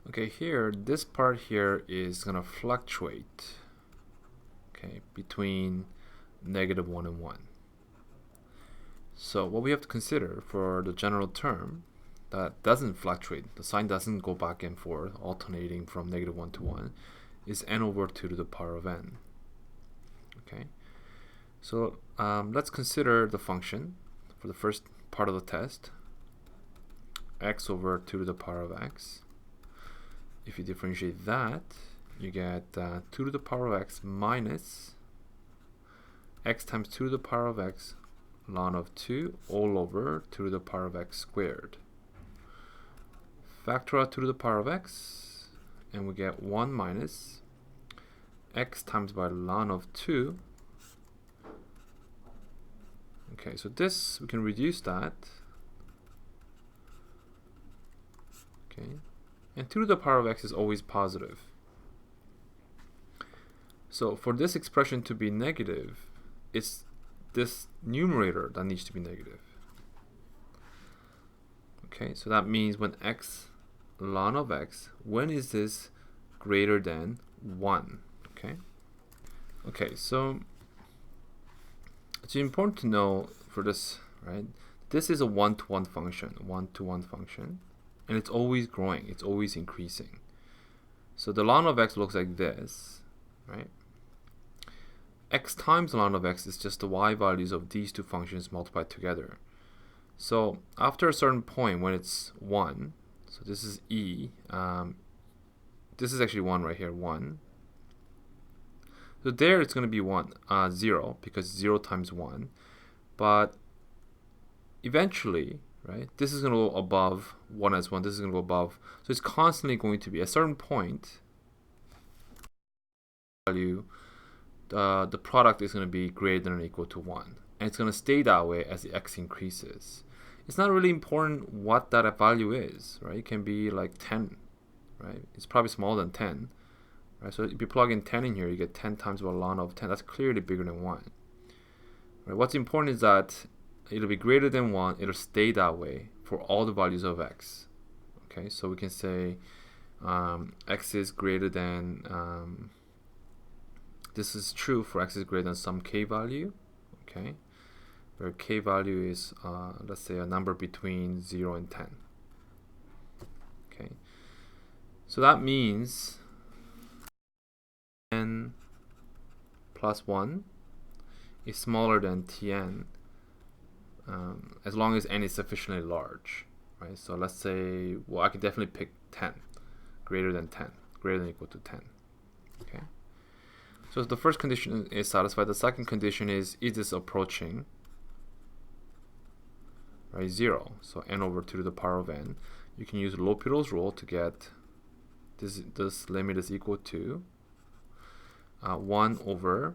Okay, here, this part here is going to fluctuate, okay, between -1 and 1. So what we have to consider for the general term that doesn't fluctuate, the sign doesn't go back and forth, alternating from -1 to 1, is n over 2 to the power of n. Okay, so let's consider the function for the first part of the test, x over 2 to the power of x. If you differentiate that, you get 2 to the power of x minus x times 2 to the power of x ln of 2 all over 2 to the power of x squared. Factor out 2 to the power of x, and we get 1 minus x times by ln of 2. Okay, so this, we can reduce that. Okay, and 2 to the power of x is always positive. So for this expression to be negative, it's this numerator that needs to be negative. Okay, so that means when x ln of x, when is this greater than 1? Okay, so it's important to know for this, right? This is a one-to-one function, and it's always growing, it's always increasing. So the ln of x looks like this, right? X times ln of x is just the y values of these two functions multiplied together. So after a certain point, when it's 1, so this is e, this is actually 1 right here, 1. So there it's going to be 0, because 0 times 1. But eventually, right, this is going to go above 1 as 1, this is going to go above. So it's constantly going to be, at a certain point, value, the product is going to be greater than or equal to 1. And it's going to stay that way as the x increases. It's not really important what that value is, right? It can be like 10, right? It's probably smaller than 10, right? So if you plug in 10 in here, you get 10 times the ln of 10. That's clearly bigger than 1. Right? What's important is that it'll be greater than 1. It'll stay that way for all the values of x. Okay, so we can say x is greater than, this is true for x is greater than some k value, okay, where k value is, let's say, a number between 0 and 10. Okay, so that means n plus 1 is smaller than tn, as long as n is sufficiently large, right? So let's say, well, I can definitely pick 10, greater than 10, greater than or equal to 10. Okay, so the first condition is satisfied. The second condition is this approaching, right, 0? So n over 2 to the power of n. You can use L'Hopital's rule to get this limit is equal to 1 over,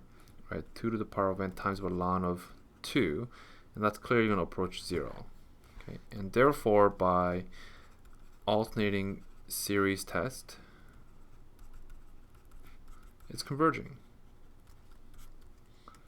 right, 2 to the power of n times the ln of 2, and that's clearly going to approach 0. Okay, and therefore by alternating series test, it's converging.